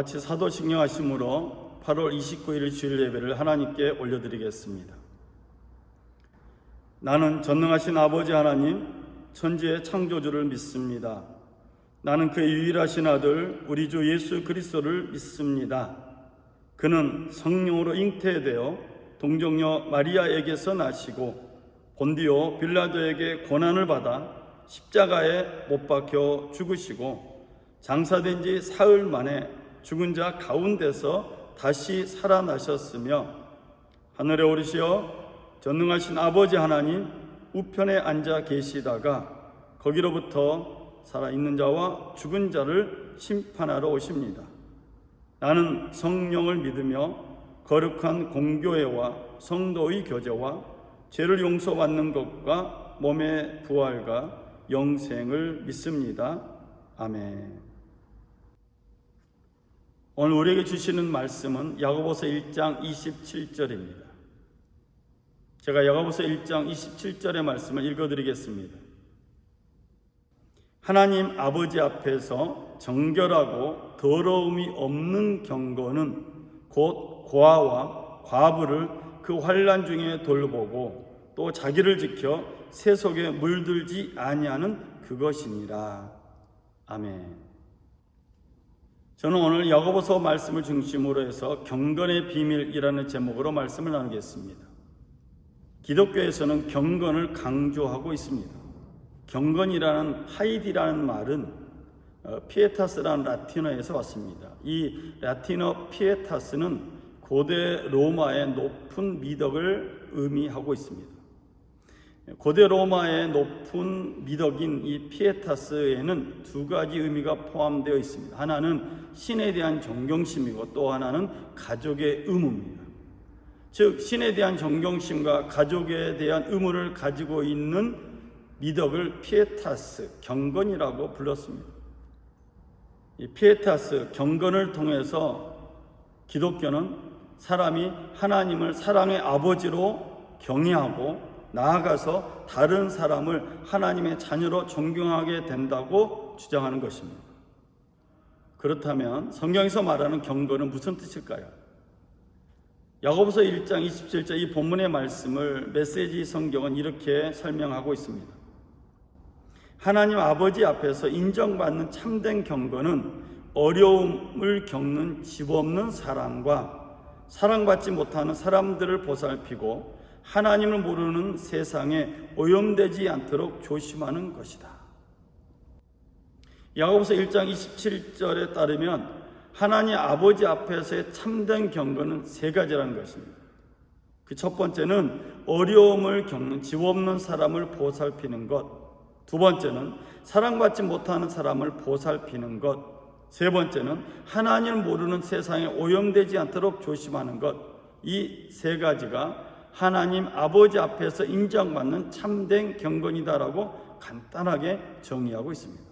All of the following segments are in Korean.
같이 사도신경하심으로 8월 29일 주일 예배를 하나님께 올려드리겠습니다. 나는 전능하신 아버지 하나님, 천지의 창조주를 믿습니다. 나는 그의 유일하신 아들 우리 주 예수 그리스도를 믿습니다. 그는 성령으로 잉태되어 동정녀 마리아에게서 나시고 본디오 빌라도에게 고난을 받아 십자가에 못 박혀 죽으시고 장사된 지 사흘 만에 죽은 자 가운데서 다시 살아나셨으며 하늘에 오르시어 전능하신 아버지 하나님 우편에 앉아 계시다가 거기로부터 살아있는 자와 죽은 자를 심판하러 오십니다. 나는 성령을 믿으며 거룩한 공교회와 성도의 교제와 죄를 용서받는 것과 몸의 부활과 영생을 믿습니다. 아멘. 오늘 우리에게 주시는 말씀은 야고보서 1장 27절입니다. 제가 야고보서 1장 27절의 말씀을 읽어드리겠습니다. 하나님 아버지 앞에서 정결하고 더러움이 없는 경건은 곧 고아와 과부를 그 환난 중에 돌보고 또 자기를 지켜 세속에 물들지 아니하는 그것이니라. 아멘. 저는 오늘 야고보서 말씀을 중심으로 해서 경건의 비밀이라는 제목으로 말씀을 나누겠습니다. 기독교에서는 경건을 강조하고 있습니다. 경건이라는 파이디라는 말은 피에타스라는 라틴어에서 왔습니다. 이 라틴어 피에타스는 고대 로마의 높은 미덕을 의미하고 있습니다. 고대 로마의 높은 미덕인 이 피에타스에는 두 가지 의미가 포함되어 있습니다. 하나는 신에 대한 존경심이고 또 하나는 가족의 의무입니다. 즉 신에 대한 존경심과 가족에 대한 의무를 가지고 있는 미덕을 피에타스, 경건이라고 불렀습니다. 이 피에타스, 경건을 통해서 기독교는 사람이 하나님을 사랑의 아버지로 경외하고 나아가서 다른 사람을 하나님의 자녀로 존경하게 된다고 주장하는 것입니다. 그렇다면 성경에서 말하는 경건은 무슨 뜻일까요? 야고보서 1장 27절 이 본문의 말씀을 메시지 성경은 이렇게 설명하고 있습니다. 하나님 아버지 앞에서 인정받는 참된 경건은 어려움을 겪는 집 없는 사람과 사랑받지 못하는 사람들을 보살피고 하나님을 모르는 세상에 오염되지 않도록 조심하는 것이다. 야고보서 1장 27절에 따르면 하나님 아버지 앞에서의 참된 경건은 세 가지라는 것입니다. 그 첫 번째는 어려움을 겪는 집 없는 사람을 보살피는 것, 두 번째는 사랑받지 못하는 사람을 보살피는 것, 세 번째는 하나님을 모르는 세상에 오염되지 않도록 조심하는 것. 이 세 가지가 하나님 아버지 앞에서 인정받는 참된 경건이다라고 간단하게 정의하고 있습니다.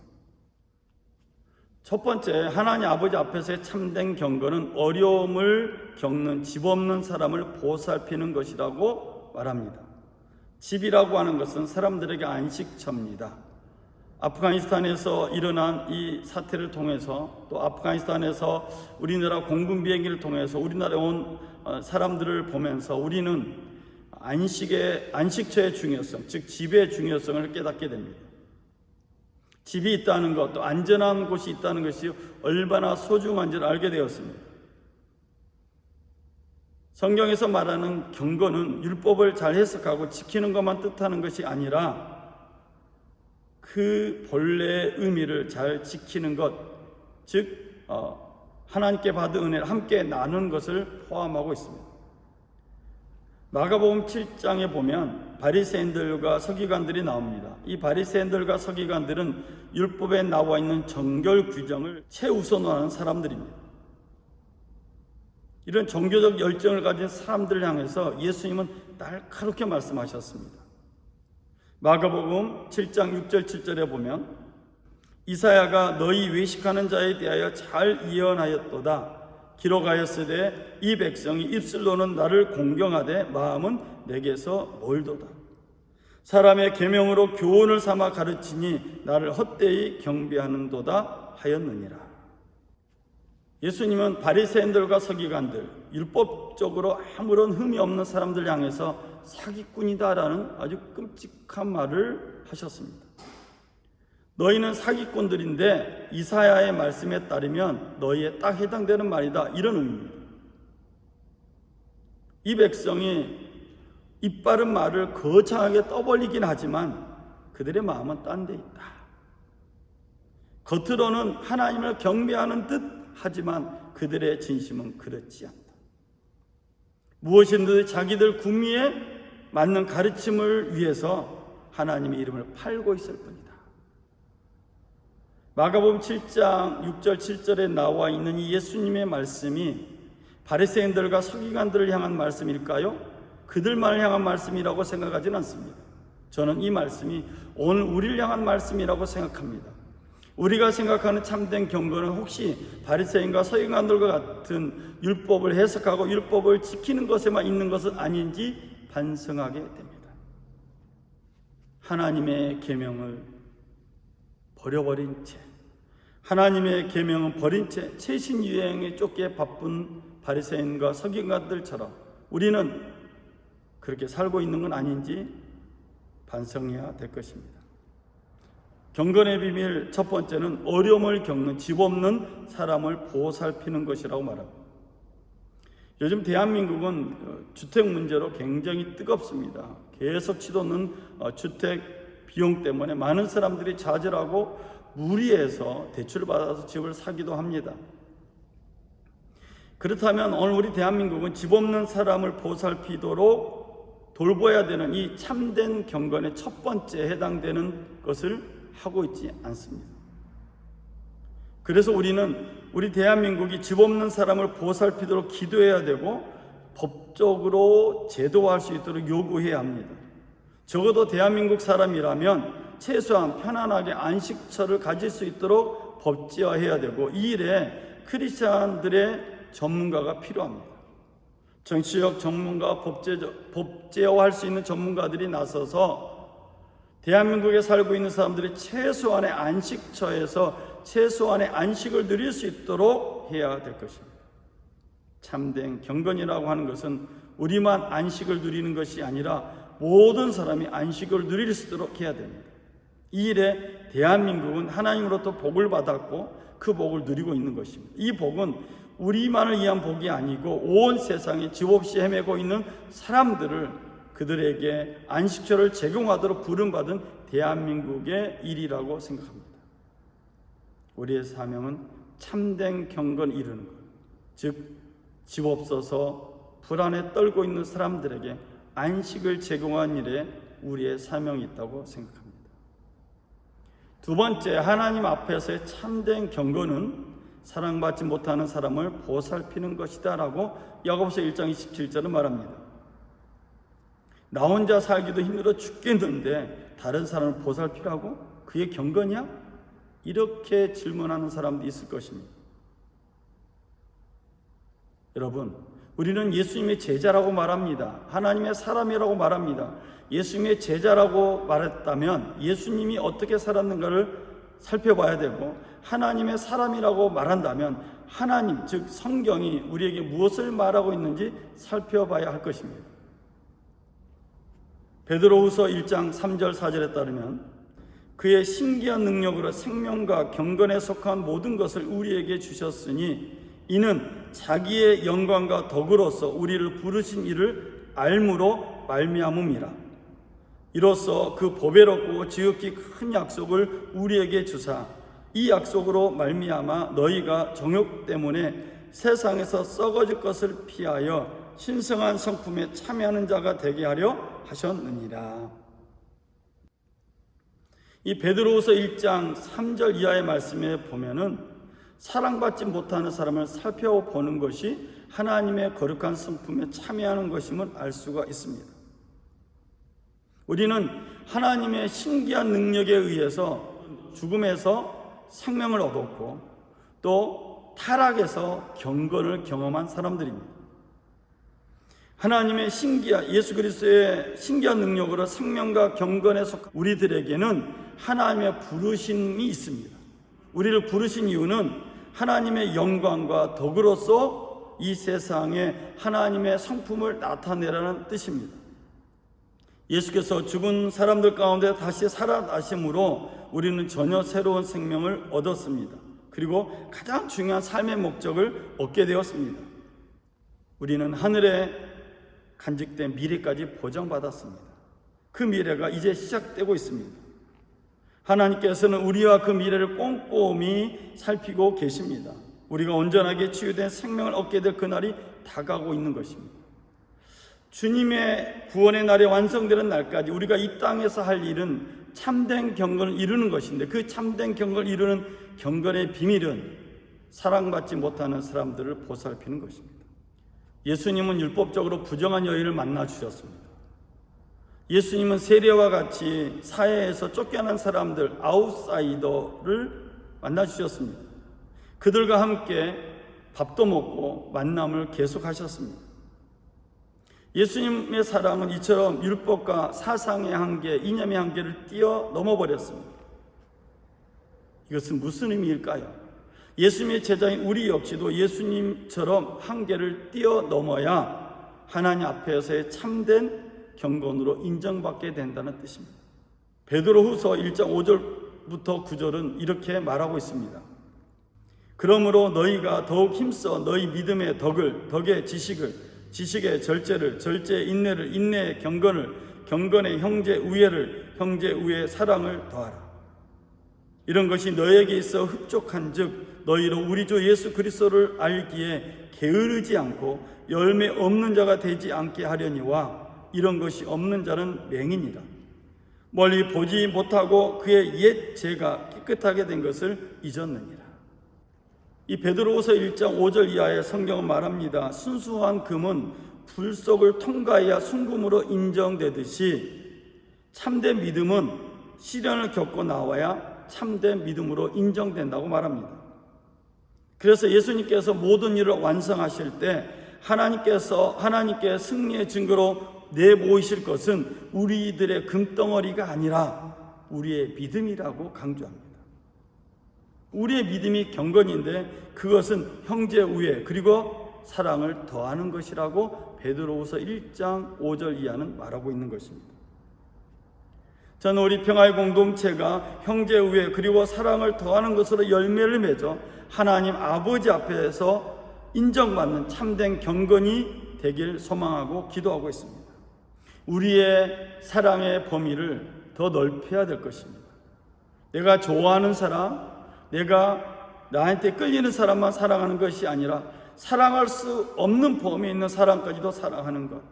첫 번째, 하나님 아버지 앞에서의 참된 경건은 어려움을 겪는 집 없는 사람을 보살피는 것이라고 말합니다. 집이라고 하는 것은 사람들에게 안식처입니다. 아프가니스탄에서 일어난 이 사태를 통해서 또 아프가니스탄에서 우리나라 공군 비행기를 통해서 우리나라에 온 사람들을 보면서 우리는 안식처의 중요성, 즉 집의 중요성을 깨닫게 됩니다. 집이 있다는 것, 또 안전한 곳이 있다는 것이 얼마나 소중한지를 알게 되었습니다. 성경에서 말하는 경건은 율법을 잘 해석하고 지키는 것만 뜻하는 것이 아니라 그 본래의 의미를 잘 지키는 것, 즉 하나님께 받은 은혜를 함께 나누는 것을 포함하고 있습니다. 마가복음 7장에 보면 바리새인들과 서기관들이 나옵니다. 이 바리새인들과 서기관들은 율법에 나와 있는 정결 규정을 최우선화하는 사람들입니다. 이런 종교적 열정을 가진 사람들을 향해서 예수님은 날카롭게 말씀하셨습니다. 마가복음 7장 6절 7절에 보면 이사야가 너희 외식하는 자에 대하여 잘 예언하였도다. 기록하였으되 이 백성이 입술로는 나를 공경하되 마음은 내게서 멀도다. 사람의 계명으로 교훈을 삼아 가르치니 나를 헛되이 경배하는도다 하였느니라. 예수님은 바리새인들과 서기관들, 율법적으로 아무런 흠이 없는 사람들 향해서 사기꾼이다라는 아주 끔찍한 말을 하셨습니다. 너희는 사기꾼들인데 이사야의 말씀에 따르면 너희에 딱 해당되는 말이다, 이런 의미입니다. 이 백성이 입 바른 말을 거창하게 떠벌리긴 하지만 그들의 마음은 딴 데 있다. 겉으로는 하나님을 경배하는 듯 하지만 그들의 진심은 그렇지 않다. 무엇이든지 자기들 구미에 맞는 가르침을 위해서 하나님의 이름을 팔고 있을 뿐이다. 마가복음 7장 6절 7절에 나와 있는 이 예수님의 말씀이 바리새인들과 서기관들을 향한 말씀일까요? 그들만을 향한 말씀이라고 생각하지는 않습니다. 저는 이 말씀이 오늘 우리를 향한 말씀이라고 생각합니다. 우리가 생각하는 참된 경건은 혹시 바리새인과 서기관들과 같은 율법을 해석하고 율법을 지키는 것에만 있는 것은 아닌지 반성하게 됩니다. 하나님의 계명을 버려버린 채, 하나님의 계명은 버린 채 최신 유행에 쫓기에 바쁜 바리새인과 서기관들처럼 우리는 그렇게 살고 있는 건 아닌지 반성해야 될 것입니다. 경건의 비밀 첫 번째는 어려움을 겪는 집 없는 사람을 보살피는 것이라고 말합니다. 요즘 대한민국은 주택 문제로 굉장히 뜨겁습니다. 계속 치솟는 주택 비용 때문에 많은 사람들이 좌절하고 무리해서 대출을 받아서 집을 사기도 합니다. 그렇다면 오늘 우리 대한민국은 집 없는 사람을 보살피도록 돌봐야 되는 이 참된 경건의 첫 번째 해당되는 것을 하고 있지 않습니다. 그래서 우리 대한민국이 집 없는 사람을 보살피도록 기도해야 되고 법적으로 제도화할 수 있도록 요구해야 합니다. 적어도 대한민국 사람이라면 최소한 편안하게 안식처를 가질 수 있도록 법제화해야 되고 이 일에 크리스찬들의 전문가가 필요합니다. 정치적 전문가, 법제화할 수 있는 전문가들이 나서서 대한민국에 살고 있는 사람들이 최소한의 안식처에서 최소한의 안식을 누릴 수 있도록 해야 될 것입니다. 참된 경건이라고 하는 것은 우리만 안식을 누리는 것이 아니라 모든 사람이 안식을 누릴 수 있도록 해야 됩니다. 이 일에 대한민국은 하나님으로부터 복을 받았고 그 복을 누리고 있는 것입니다. 이 복은 우리만을 위한 복이 아니고 온 세상에 집 없이 헤매고 있는 사람들을 그들에게 안식처를 제공하도록 부름받은 대한민국의 일이라고 생각합니다. 우리의 사명은 참된 경건 이루는 것, 즉 집 없어서 불안에 떨고 있는 사람들에게 안식을 제공하는 일에 우리의 사명이 있다고 생각합니다. 두 번째, 하나님 앞에서의 참된 경건은 사랑받지 못하는 사람을 보살피는 것이다 라고 야고보서 1장 27절은 말합니다. 나 혼자 살기도 힘들어 죽겠는데 다른 사람을 보살피라고? 그게 경건이야? 이렇게 질문하는 사람도 있을 것입니다. 여러분, 우리는 예수님의 제자라고 말합니다. 하나님의 사람이라고 말합니다. 예수님의 제자라고 말했다면 예수님이 어떻게 살았는가를 살펴봐야 되고, 하나님의 사람이라고 말한다면 하나님, 즉 성경이 우리에게 무엇을 말하고 있는지 살펴봐야 할 것입니다. 베드로후서 1장 3절 4절에 따르면 그의 신기한 능력으로 생명과 경건에 속한 모든 것을 우리에게 주셨으니 이는 자기의 영광과 덕으로서 우리를 부르신 이를 알므로 말미암음이라. 이로써 그 보배롭고 지극히 큰 약속을 우리에게 주사 이 약속으로 말미암아 너희가 정욕 때문에 세상에서 썩어질 것을 피하여 신성한 성품에 참여하는 자가 되게 하려 하셨느니라. 이 베드로후서 1장 3절 이하의 말씀에 보면은 사랑받지 못하는 사람을 살펴보는 것이 하나님의 거룩한 성품에 참여하는 것임을 알 수가 있습니다. 우리는 하나님의 신기한 능력에 의해서 죽음에서 생명을 얻었고 또 타락에서 경건을 경험한 사람들입니다. 하나님의 예수 그리스도의 신기한 능력으로 생명과 경건에 속한 우리들에게는 하나님의 부르심이 있습니다. 우리를 부르신 이유는 하나님의 영광과 덕으로서 이 세상에 하나님의 성품을 나타내라는 뜻입니다. 예수께서 죽은 사람들 가운데 다시 살아나심으로 우리는 전혀 새로운 생명을 얻었습니다. 그리고 가장 중요한 삶의 목적을 얻게 되었습니다. 우리는 하늘에 간직된 미래까지 보장받았습니다. 그 미래가 이제 시작되고 있습니다. 하나님께서는 우리와 그 미래를 꼼꼼히 살피고 계십니다. 우리가 온전하게 치유된 생명을 얻게 될 그날이 다가오고 있는 것입니다. 주님의 구원의 날이 완성되는 날까지 우리가 이 땅에서 할 일은 참된 경건을 이루는 것인데, 그 참된 경건을 이루는 경건의 비밀은 사랑받지 못하는 사람들을 보살피는 것입니다. 예수님은 율법적으로 부정한 여인을 만나 주셨습니다. 예수님은 세례와 같이 사회에서 쫓겨난 사람들, 아웃사이더를 만나 주셨습니다. 그들과 함께 밥도 먹고 만남을 계속하셨습니다. 예수님의 사랑은 이처럼 율법과 사상의 한계, 이념의 한계를 뛰어넘어 버렸습니다. 이것은 무슨 의미일까요? 예수님의 제자인 우리 역시도 예수님처럼 한계를 뛰어넘어야 하나님 앞에서의 참된 경건으로 인정받게 된다는 뜻입니다. 베드로후서 1장 5절부터 9절은 이렇게 말하고 있습니다. 그러므로 너희가 더욱 힘써 너희 믿음의 덕을, 덕의 지식을, 지식의 절제를, 절제의 인내를, 인내의 경건을, 경건의 형제 우애를, 형제 우애의 사랑을 더하라. 이런 것이 너에게 있어 흡족한 즉 너희로 우리 주 예수 그리스도를 알기에 게으르지 않고 열매 없는 자가 되지 않게 하려니와 이런 것이 없는 자는 맹인이라. 멀리 보지 못하고 그의 옛 죄가 깨끗하게 된 것을 잊었느니라. 이 베드로후서 1장 5절 이하의 성경은 말합니다. 순수한 금은 불 속을 통과해야 순금으로 인정되듯이 참된 믿음은 시련을 겪고 나와야 참된 믿음으로 인정된다고 말합니다. 그래서 예수님께서 모든 일을 완성하실 때 하나님께 승리의 증거로 내보이실 것은 우리들의 금덩어리가 아니라 우리의 믿음이라고 강조합니다. 우리의 믿음이 경건인데 그것은 형제 우애 그리고 사랑을 더하는 것이라고 베드로후서 1장 5절 이하는 말하고 있는 것입니다. 저는 우리 평화의 공동체가 형제 우애 그리고 사랑을 더하는 것으로 열매를 맺어 하나님 아버지 앞에서 인정받는 참된 경건이 되길 소망하고 기도하고 있습니다. 우리의 사랑의 범위를 더 넓혀야 될 것입니다. 내가 좋아하는 사람, 내가 나한테 끌리는 사람만 사랑하는 것이 아니라 사랑할 수 없는 범위에 있는 사람까지도 사랑하는 것,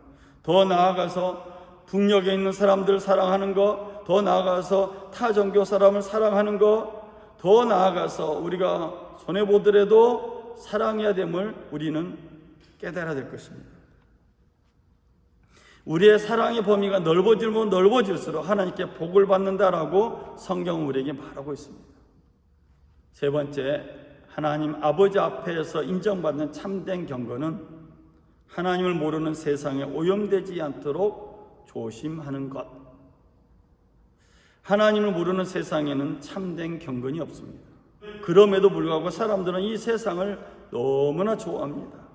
더 나아가서 북녘에 있는 사람들 사랑하는 것, 더 나아가서 타 종교 사람을 사랑하는 것, 더 나아가서 우리가 손해보더라도 사랑해야 됨을 우리는 깨달아야 될 것입니다. 우리의 사랑의 범위가 넓어지면 넓어질수록 하나님께 복을 받는다라고 성경은 우리에게 말하고 있습니다. 세 번째, 하나님 아버지 앞에서 인정받는 참된 경건은 하나님을 모르는 세상에 오염되지 않도록 조심하는 것. 하나님을 모르는 세상에는 참된 경건이 없습니다. 그럼에도 불구하고 사람들은 이 세상을 너무나 좋아합니다.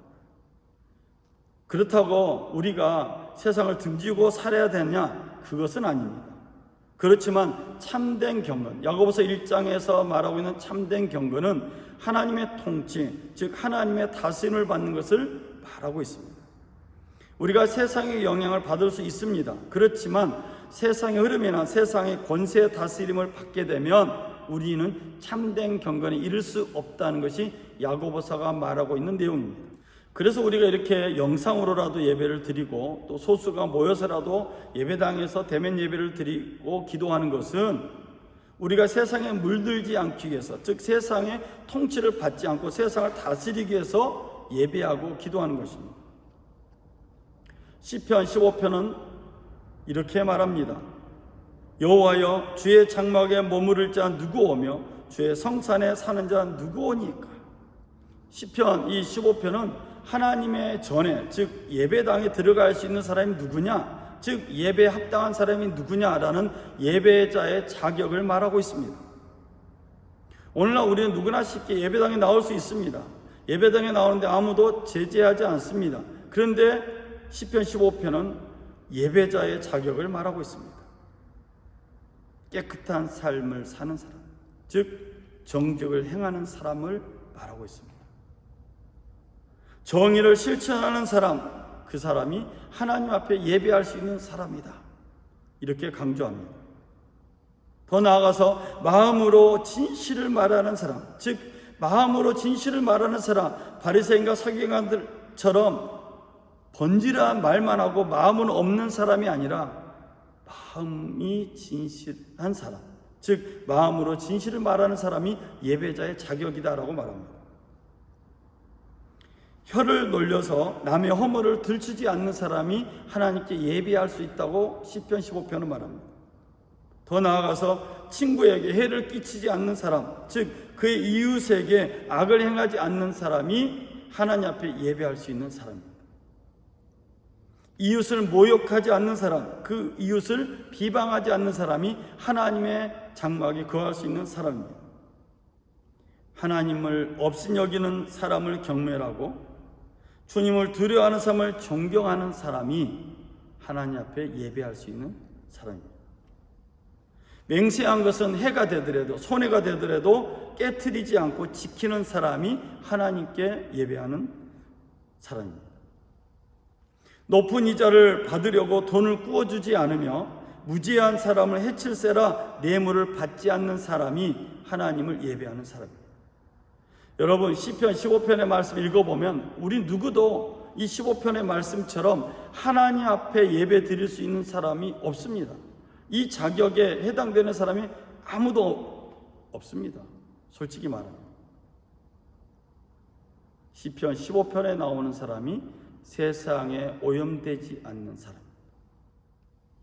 그렇다고 우리가 세상을 등지고 살아야 되냐? 그것은 아닙니다. 그렇지만 참된 경건, 야고보서 1장에서 말하고 있는 참된 경건은 하나님의 통치, 즉 하나님의 다스림을 받는 것을 말하고 있습니다. 우리가 세상의 영향을 받을 수 있습니다. 그렇지만 세상의 흐름이나 세상의 권세의 다스림을 받게 되면 우리는 참된 경건에 이를 수 없다는 것이 야고보서가 말하고 있는 내용입니다. 그래서 우리가 이렇게 영상으로라도 예배를 드리고 또 소수가 모여서라도 예배당에서 대면 예배를 드리고 기도하는 것은 우리가 세상에 물들지 않기 위해서, 즉 세상의 통치를 받지 않고 세상을 다스리기 위해서 예배하고 기도하는 것입니다. 시편 15편은 이렇게 말합니다. 여호와여, 주의 장막에 머무를 자 누구 오며 주의 성산에 사는 자 누구 오니까. 시편 이 15편은 하나님의 전에, 즉 예배당에 들어갈 수 있는 사람이 누구냐, 즉 예배에 합당한 사람이 누구냐라는 예배자의 자격을 말하고 있습니다. 오늘날 우리는 누구나 쉽게 예배당에 나올 수 있습니다. 예배당에 나오는데 아무도 제재하지 않습니다. 그런데 시편 15편은 예배자의 자격을 말하고 있습니다. 깨끗한 삶을 사는 사람, 즉 정직을 행하는 사람을 말하고 있습니다. 정의를 실천하는 사람, 그 사람이 하나님 앞에 예배할 수 있는 사람이다, 이렇게 강조합니다. 더 나아가서 마음으로 진실을 말하는 사람, 즉 마음으로 진실을 말하는 사람, 바리새인과 서기관들처럼 번지르한 말만 하고 마음은 없는 사람이 아니라 마음이 진실한 사람, 즉 마음으로 진실을 말하는 사람이 예배자의 자격이다라고 말합니다. 혀를 놀려서 남의 허물을 들추지 않는 사람이 하나님께 예배할 수 있다고 시편 15편은 말합니다. 더 나아가서 친구에게 해를 끼치지 않는 사람, 즉 그의 이웃에게 악을 행하지 않는 사람이 하나님 앞에 예배할 수 있는 사람입니다. 이웃을 모욕하지 않는 사람, 그 이웃을 비방하지 않는 사람이 하나님의 장막에 거할 수 있는 사람입니다. 하나님을 없인 여기는 사람을 경멸하고 주님을 두려워하는 사람을 존경하는 사람이 하나님 앞에 예배할 수 있는 사람입니다. 맹세한 것은 해가 되더라도 손해가 되더라도 깨트리지 않고 지키는 사람이 하나님께 예배하는 사람입니다. 높은 이자를 받으려고 돈을 꾸어주지 않으며 무지한 사람을 해칠세라 뇌물을 받지 않는 사람이 하나님을 예배하는 사람입니다. 여러분, 시편 15편의 말씀 읽어보면 우리 누구도 이 15편의 말씀처럼 하나님 앞에 예배 드릴 수 있는 사람이 없습니다. 이 자격에 해당되는 사람이 아무도 없습니다. 솔직히 말하면 시편 15편에 나오는 사람이 세상에 오염되지 않는 사람,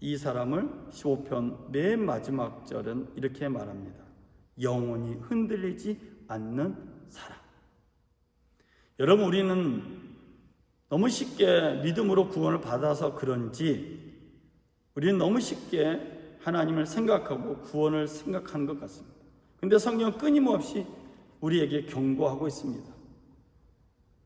이 사람을 15편 맨 마지막 절은 이렇게 말합니다. 영원히 흔들리지 않는 사람. 여러분, 우리는 너무 쉽게 믿음으로 구원을 받아서 그런지 우리는 너무 쉽게 하나님을 생각하고 구원을 생각하는 것 같습니다. 그런데 성경은 끊임없이 우리에게 경고하고 있습니다.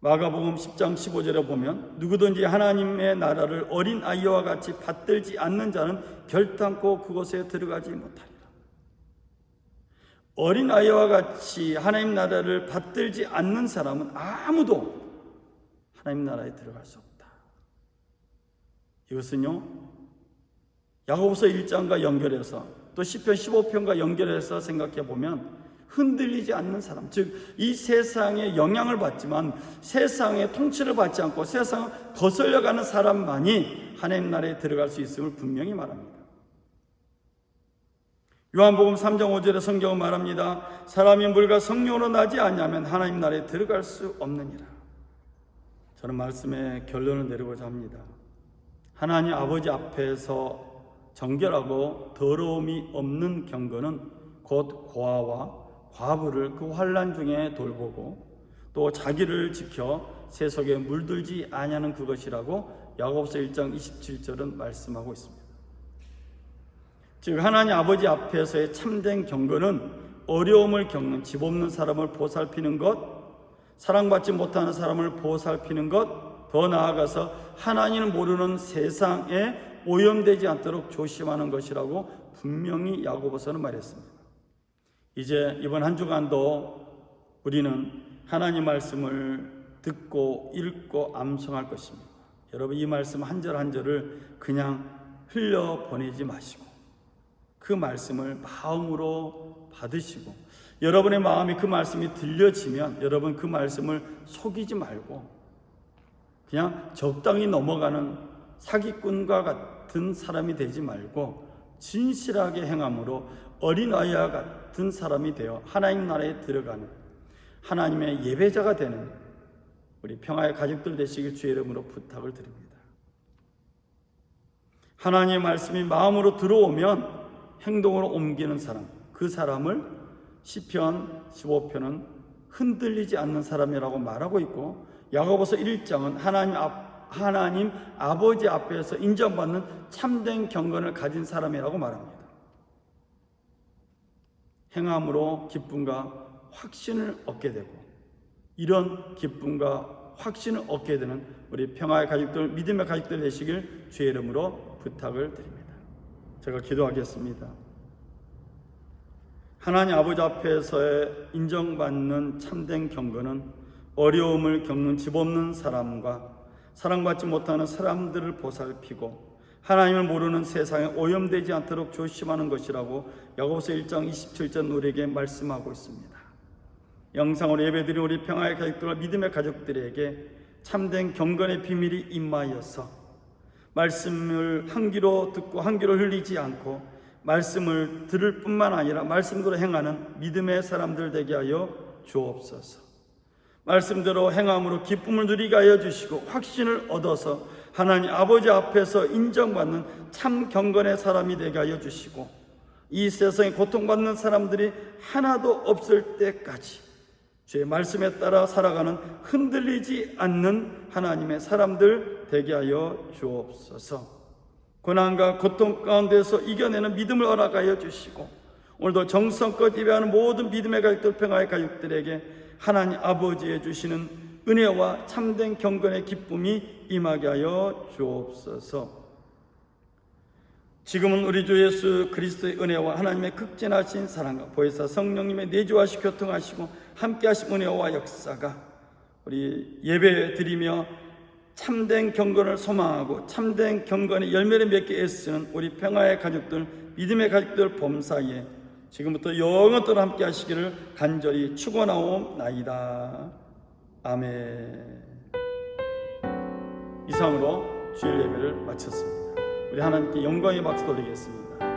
마가복음 10장 15절에 보면 누구든지 하나님의 나라를 어린 아이와 같이 받들지 않는 자는 결단코 그곳에 들어가지 못하리라. 어린 아이와 같이 하나님 나라를 받들지 않는 사람은 아무도 하나님 나라에 들어갈 수 없다. 이것은요, 야고보서 1장과 연결해서 또 시편 15편과 연결해서 생각해 보면 흔들리지 않는 사람, 즉 이 세상에 영향을 받지만 세상의 통치를 받지 않고 세상을 거슬려가는 사람만이 하나님 나라에 들어갈 수 있음을 분명히 말합니다. 요한복음 3장 5절에 성경은 말합니다. 사람이 물과 성령으로 나지 않으면 하나님 나라에 들어갈 수 없느니라. 저는 말씀의 결론을 내리고자 합니다. 하나님 아버지 앞에서 정결하고 더러움이 없는 경건은 곧 고아와 과부를 그 환난 중에 돌보고 또 자기를 지켜 세속에 물들지 아니하는 그것이라고 야고보서 1장 27절은 말씀하고 있습니다. 즉 하나님 아버지 앞에서의 참된 경건은 어려움을 겪는 집 없는 사람을 보살피는 것, 사랑받지 못하는 사람을 보살피는 것, 더 나아가서 하나님을 모르는 세상에 오염되지 않도록 조심하는 것이라고 분명히 야고보서는 말했습니다. 이제 이번 한 주간도 우리는 하나님 말씀을 듣고 읽고 암송할 것입니다. 여러분, 이 말씀 한 절 한 절을 그냥 흘려보내지 마시고 그 말씀을 마음으로 받으시고 여러분의 마음이 그 말씀이 들려지면 여러분 그 말씀을 속이지 말고 그냥 적당히 넘어가는 사기꾼과 같은 사람이 되지 말고 진실하게 행함으로 어린아이와 같은 사람이 되어 하나님 나라에 들어가는 하나님의 예배자가 되는 우리 평화의 가족들 되시길 주의 이름으로 부탁을 드립니다. 하나님의 말씀이 마음으로 들어오면 행동으로 옮기는 사람, 그 사람을 시편 15편은 흔들리지 않는 사람이라고 말하고 있고 야고보서 1장은 하나님 아버지 앞에서 인정받는 참된 경건을 가진 사람이라고 말합니다. 행함으로 기쁨과 확신을 얻게 되고 이런 기쁨과 확신을 얻게 되는 우리 평화의 가족들, 믿음의 가족들 되시길 주의 이름으로 부탁을 드립니다. 제가 기도하겠습니다. 하나님 아버지 앞에서 인정받는 참된 경건은 어려움을 겪는 집 없는 사람과 사랑받지 못하는 사람들을 보살피고 하나님을 모르는 세상에 오염되지 않도록 조심하는 것이라고 야고보서 1장 27절 우리에게 말씀하고 있습니다. 영상으로 예배드린 우리 평화의 가족들과 믿음의 가족들에게 참된 경건의 비밀이 임하여서 말씀을 한 귀로 듣고 한 귀로 흘리지 않고 말씀을 들을 뿐만 아니라 말씀대로 행하는 믿음의 사람들 되게 하여 주옵소서. 말씀대로 행함으로 기쁨을 누리게 하여 주시고 확신을 얻어서 하나님 아버지 앞에서 인정받는 참 경건의 사람이 되게 하여 주시고 이 세상에 고통받는 사람들이 하나도 없을 때까지 주의 말씀에 따라 살아가는 흔들리지 않는 하나님의 사람들 되게 하여 주옵소서. 고난과 고통 가운데서 이겨내는 믿음을 허락하여 주시고 오늘도 정성껏 예배하는 모든 믿음의 가족들, 평화의 가족들에게 하나님 아버지의 주시는 은혜와 참된 경건의 기쁨이 임하게 하여 주옵소서. 지금은 우리 주 예수 그리스도의 은혜와 하나님의 극진하신 사랑과 보혜사 성령님의 내주하시 교통하시고 함께하신 은혜와 역사가 우리 예배 드리며 참된 경건을 소망하고 참된 경건의 열매를 맺기 애쓰는 우리 평화의 가족들, 믿음의 가족들 범사에 지금부터 영원토록 함께 하시기를 간절히 축원하옵나이다. 아멘. 이상으로 주일 예배를 마쳤습니다. 우리 하나님께 영광의 박수 돌리겠습니다.